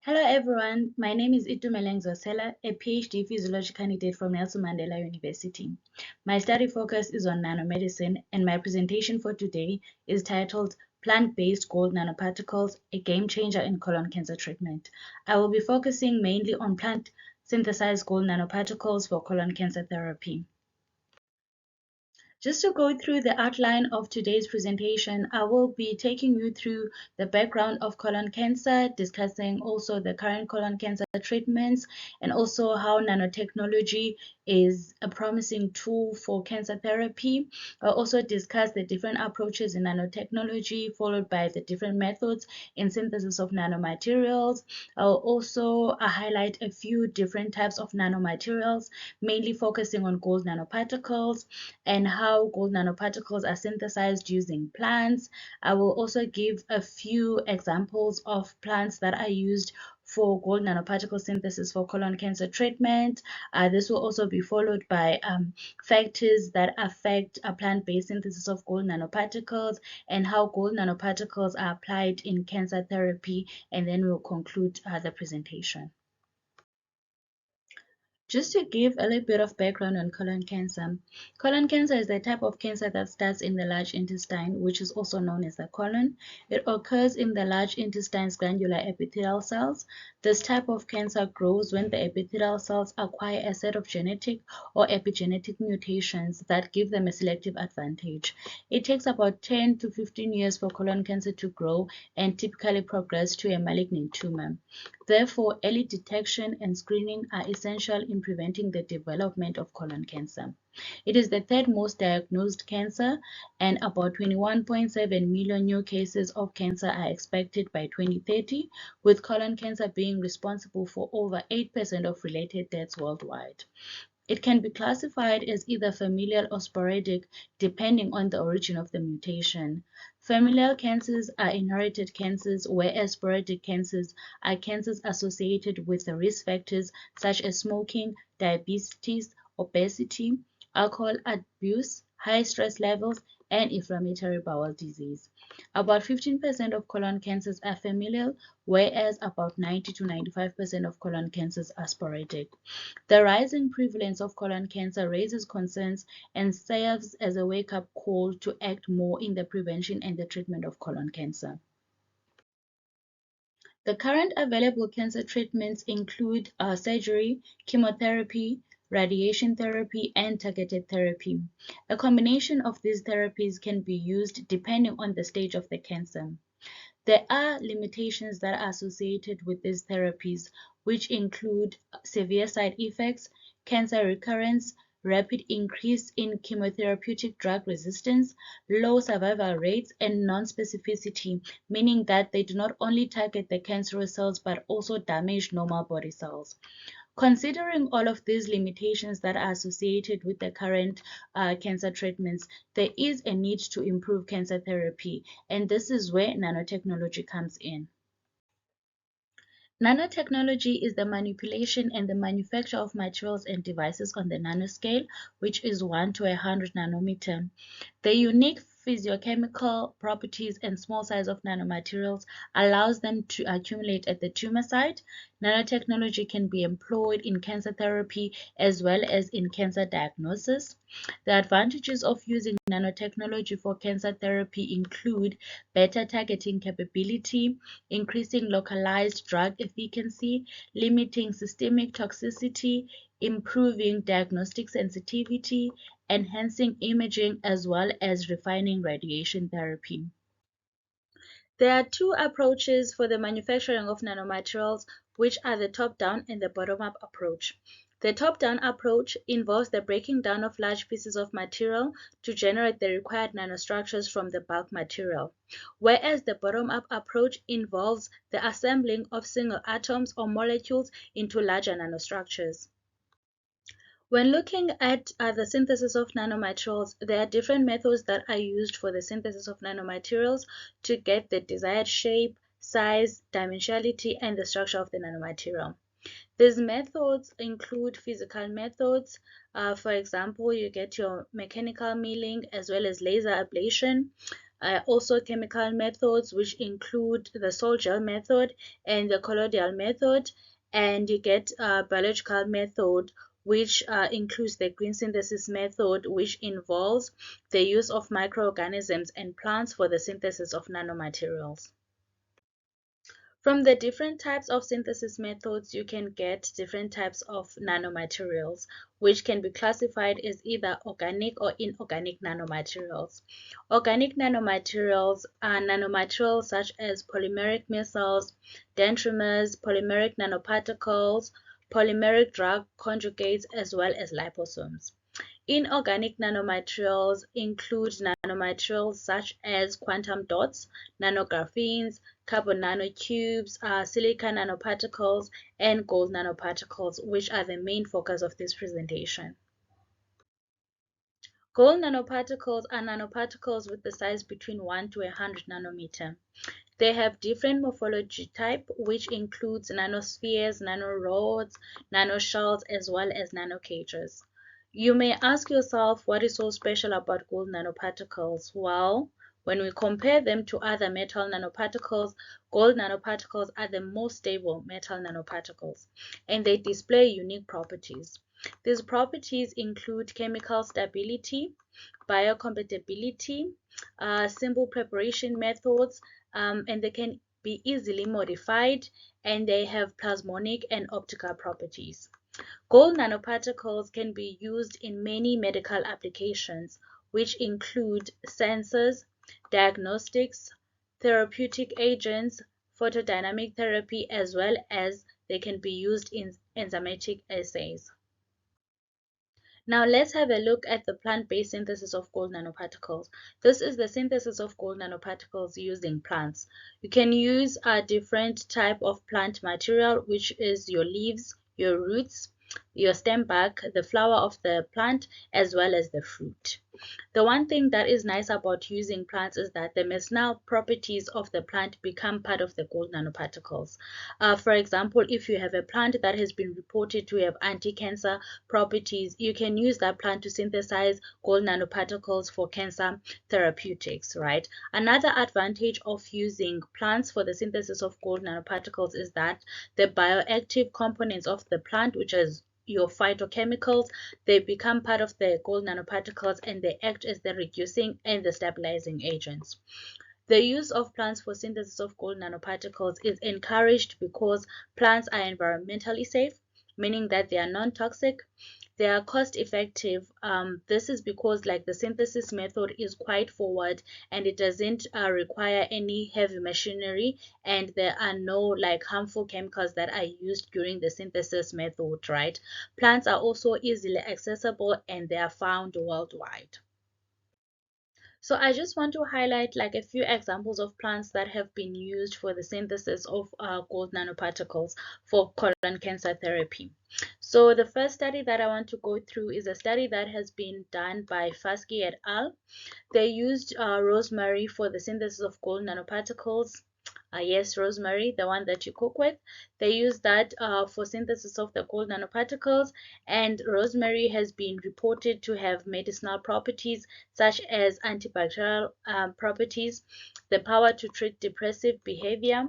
Hello everyone, my name is Itumeleng Zosela, a PhD physiology candidate from Nelson Mandela University. My study focus is on nanomedicine, and my presentation for today is titled Plant-Based Gold Nanoparticles, a Game Changer in Colon Cancer Treatment. I will be focusing mainly on plant-synthesized gold nanoparticles for colon cancer therapy. Just to go through the outline of today's presentation, I will be taking you through the background of colon cancer, discussing also the current colon cancer treatments, and also how nanotechnology is a promising tool for cancer therapy. I'll also discuss the different approaches in nanotechnology, followed by the different methods in synthesis of nanomaterials. I'll also highlight a few different types of nanomaterials, mainly focusing on gold nanoparticles and how gold nanoparticles are synthesized using plants. I will also give a few examples of plants that are used for gold nanoparticle synthesis for colon cancer treatment. This will also be followed by factors that affect a plant-based synthesis of gold nanoparticles and how gold nanoparticles are applied in cancer therapy, and then we'll conclude the presentation. Just to give a little bit of background on colon cancer. Colon cancer is a type of cancer that starts in the large intestine, which is also known as the colon. It occurs in the large intestine's glandular epithelial cells. This type of cancer grows when the epithelial cells acquire a set of genetic or epigenetic mutations that give them a selective advantage. It takes about 10 to 15 years for colon cancer to grow and typically progress to a malignant tumor. Therefore, early detection and screening are essential in preventing the development of colon cancer. It is the third most diagnosed cancer, and about 21.7 million new cases of cancer are expected by 2030, with colon cancer being responsible for over 8% of related deaths worldwide. It can be classified as either familial or sporadic, depending on the origin of the mutation. Familial cancers are inherited cancers, whereas sporadic cancers are cancers associated with the risk factors such as smoking, diabetes, obesity, alcohol abuse, high stress levels, and inflammatory bowel disease. About 15% of colon cancers are familial, whereas about 90 to 95% of colon cancers are sporadic. The rising prevalence of colon cancer raises concerns and serves as a wake-up call to act more in the prevention and the treatment of colon cancer. The current available cancer treatments include surgery, chemotherapy, radiation therapy, and targeted therapy. A combination of these therapies can be used depending on the stage of the cancer. There are limitations that are associated with these therapies, which include severe side effects, cancer recurrence, rapid increase in chemotherapeutic drug resistance, low survival rates, and non-specificity, meaning that they do not only target the cancerous cells but also damage normal body cells. Considering all of these limitations that are associated with the current cancer treatments, there is a need to improve cancer therapy, and this is where nanotechnology comes in. Nanotechnology is the manipulation and the manufacture of materials and devices on the nanoscale, which is 1 to 100 nanometer. The unique physiochemical properties and small size of nanomaterials allows them to accumulate at the tumor site. Nanotechnology can be employed in cancer therapy as well as in cancer diagnosis. The advantages of using nanotechnology for cancer therapy include better targeting capability, increasing localized drug efficacy, limiting systemic toxicity, improving diagnostic sensitivity, enhancing imaging, as well as refining radiation therapy. There are two approaches for the manufacturing of nanomaterials, which are the top-down and the bottom-up approach. The top-down approach involves the breaking down of large pieces of material to generate the required nanostructures from the bulk material, whereas the bottom-up approach involves the assembling of single atoms or molecules into larger nanostructures. When looking at the synthesis of nanomaterials, there are different methods that are used for the synthesis of nanomaterials to get the desired shape, size, dimensionality, and the structure of the nanomaterial. These methods include physical methods. For example, you get your mechanical milling as well as laser ablation. Also chemical methods, which include the sol-gel method and the colloidal method, and you get biological method, which includes the green synthesis method, which involves the use of microorganisms and plants for the synthesis of nanomaterials. From the different types of synthesis methods, you can get different types of nanomaterials, which can be classified as either organic or inorganic nanomaterials. Organic nanomaterials are nanomaterials such as polymeric micelles, dendrimers, polymeric nanoparticles, polymeric drug conjugates, as well as liposomes. Inorganic nanomaterials include nanomaterials such as quantum dots, nanographenes, carbon nanotubes, silica nanoparticles, and gold nanoparticles, which are the main focus of this presentation. Gold nanoparticles are nanoparticles with the size between 1 to 100 nanometer. They have different morphology type, which includes nanospheres, nanorods, nanoshells, as well as nanocages. You may ask yourself, what is so special about gold nanoparticles? Well, when we compare them to other metal nanoparticles, gold nanoparticles are the most stable metal nanoparticles, and they display unique properties. These properties include chemical stability, biocompatibility, simple preparation methods, and they can be easily modified, and they have plasmonic and optical properties. Gold nanoparticles can be used in many medical applications, which include sensors, diagnostics, therapeutic agents, photodynamic therapy, as well as they can be used in enzymatic assays. Now let's have a look at the plant-based synthesis of gold nanoparticles. This is the synthesis of gold nanoparticles using plants. You can use a different type of plant material, which is your leaves, your roots, your stem bark, the flower of the plant, as well as the fruit. The one thing that is nice about using plants is that the medicinal properties of the plant become part of the gold nanoparticles. For example, if you have a plant that has been reported to have anti-cancer properties, you can use that plant to synthesize gold nanoparticles for cancer therapeutics, right? Another advantage of using plants for the synthesis of gold nanoparticles is that the bioactive components of the plant, which is your phytochemicals, they become part of the gold nanoparticles, and they act as the reducing and the stabilizing agents. The use of plants for synthesis of gold nanoparticles is encouraged because plants are environmentally safe, meaning that they are non-toxic. They are cost effective. This is because like the synthesis method is quite forward, and it doesn't require any heavy machinery, and there are no like harmful chemicals that are used during the synthesis method, right? Plants are also easily accessible, and they are found worldwide. So I just want to highlight like a few examples of plants that have been used for the synthesis of gold nanoparticles for colon cancer therapy. So the first study that I want to go through is a study that has been done by Fasky et al. They used rosemary for the synthesis of gold nanoparticles. Yes, rosemary, the one that you cook with. They use that for synthesis of the gold nanoparticles, and rosemary has been reported to have medicinal properties such as antibacterial properties, the power to treat depressive behavior,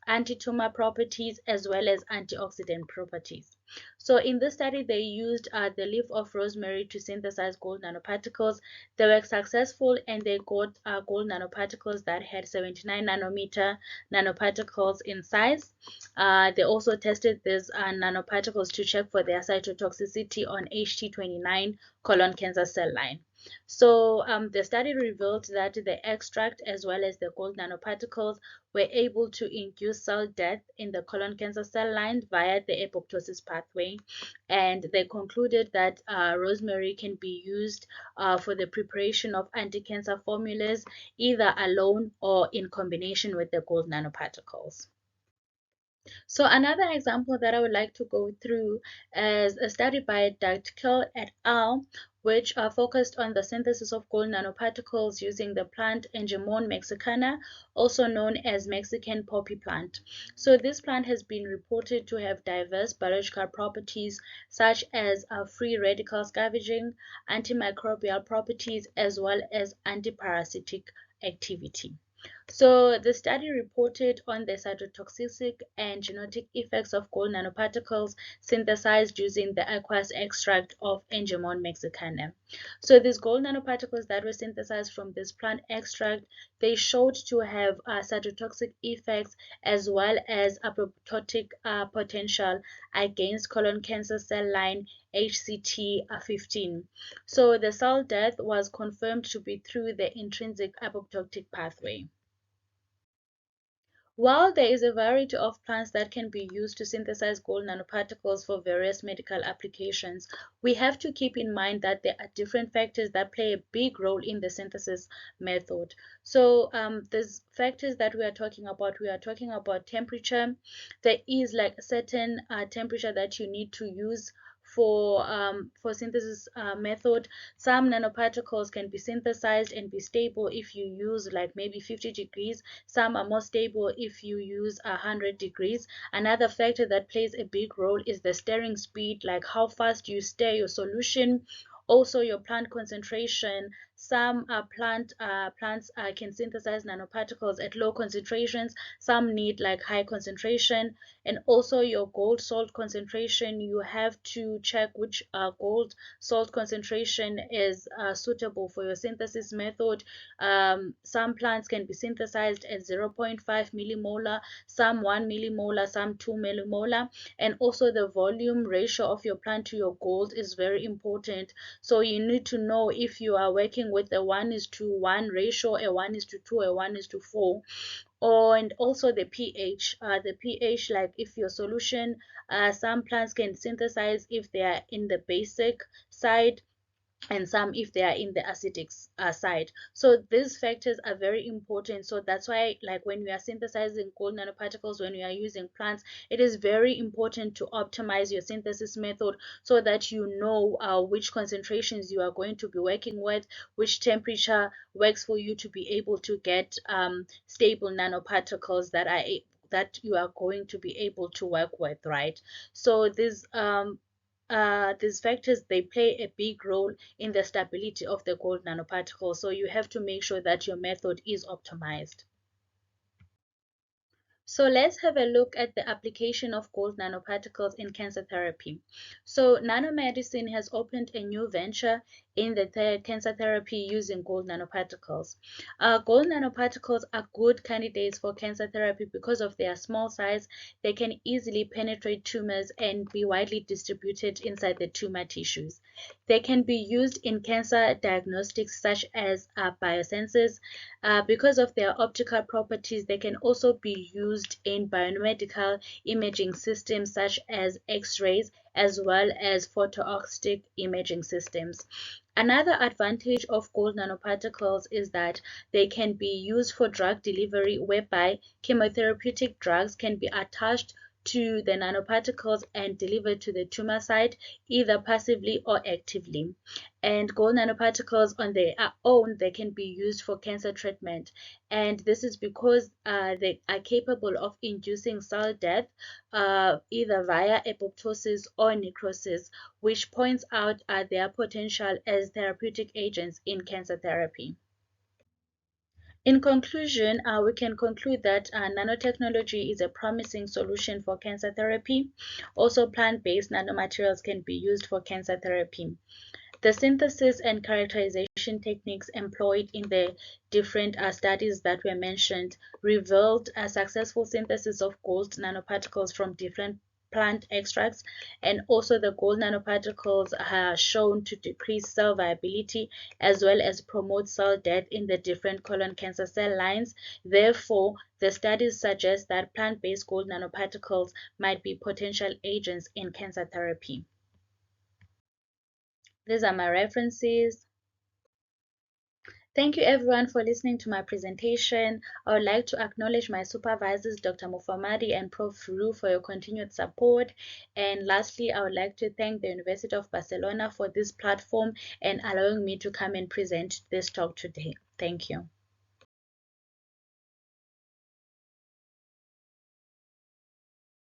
anti-tumor properties, as well as antioxidant properties. So in this study, they used the leaf of rosemary to synthesize gold nanoparticles. They were successful, and they got gold nanoparticles that had 79 nanometer nanoparticles in size. They also tested these nanoparticles to check for their cytotoxicity on HT29 colon cancer cell line. So the study revealed that the extract as well as the gold nanoparticles were able to induce cell death in the colon cancer cell line via the apoptosis pathway, and they concluded that rosemary can be used for the preparation of anti-cancer formulas either alone or in combination with the gold nanoparticles. So another example that I would like to go through is a study by Dr. et al., which focused on the synthesis of gold nanoparticles using the plant Engemon mexicana, also known as Mexican poppy plant. So this plant has been reported to have diverse biological properties such as free radical scavenging, antimicrobial properties, as well as antiparasitic activity. So the study reported on the cytotoxic and genetic effects of gold nanoparticles synthesized using the aqueous extract of Engemon mexicana. So these gold nanoparticles that were synthesized from this plant extract, they showed to have cytotoxic effects as well as apoptotic potential against colon cancer cell line HCT15. So the cell death was confirmed to be through the intrinsic apoptotic pathway. While there is a variety of plants that can be used to synthesize gold nanoparticles for various medical applications, we have to keep in mind that there are different factors that play a big role in the synthesis method. So these factors that we are talking about temperature. There is like a certain temperature that you need to use for synthesis method. Some nanoparticles can be synthesized and be stable if you use like maybe 50 degrees. Some are more stable if you use 100 degrees. Another factor that plays a big role is the stirring speed, like how fast you stir your solution. Also your plant concentration. Some plants can synthesize nanoparticles at low concentrations. Some need like high concentration. And also your gold salt concentration. You have to check which gold salt concentration is suitable for your synthesis method. Some plants can be synthesized at 0.5 millimolar, some 1 millimolar, some 2 millimolar. And also the volume ratio of your plant to your gold is very important. So you need to know if you are working with a 1:1 ratio, a 1:2, a 1:4. And also the pH. The pH, like if your solution, some plants can synthesize if they are in the basic side, and some if they are in the acidic side. So these factors are very important. So that's why, like when we are synthesizing gold nanoparticles, when we are using plants, it is very important to optimize your synthesis method so that you know which concentrations you are going to be working with, which temperature works for you to be able to get stable nanoparticles that you are going to be able to work with, right? So these factors, they play a big role in the stability of the gold nanoparticles. So you have to make sure that your method is optimized. So let's have a look at the application of gold nanoparticles in cancer therapy. So nanomedicine has opened a new venture in the cancer therapy using gold nanoparticles. Gold nanoparticles are good candidates for cancer therapy because of their small size. They can easily penetrate tumors and be widely distributed inside the tumor tissues. They can be used in cancer diagnostics such as biosensors. Because of their optical properties, they can also be used in biomedical imaging systems such as X-rays as well as photoacoustic imaging systems. Another advantage of gold nanoparticles is that they can be used for drug delivery, whereby chemotherapeutic drugs can be attached to the nanoparticles and delivered to the tumor site, either passively or actively. And gold nanoparticles on their own, they can be used for cancer treatment. And this is because they are capable of inducing cell death either via apoptosis or necrosis, which points out their potential as therapeutic agents in cancer therapy. In conclusion, we can conclude that nanotechnology is a promising solution for cancer therapy. Also, plant-based nanomaterials can be used for cancer therapy. The synthesis and characterization techniques employed in the different studies that were mentioned revealed a successful synthesis of gold nanoparticles from different plant extracts, and also the gold nanoparticles are shown to decrease cell viability as well as promote cell death in the different colon cancer cell lines. Therefore, the studies suggest that plant-based gold nanoparticles might be potential agents in cancer therapy. These are my references. Thank you everyone for listening to my presentation. I would like to acknowledge my supervisors, Dr. Mufamadi and Prof. Ru, for your continued support. And lastly, I would like to thank the University of Barcelona for this platform and allowing me to come and present this talk today. Thank you.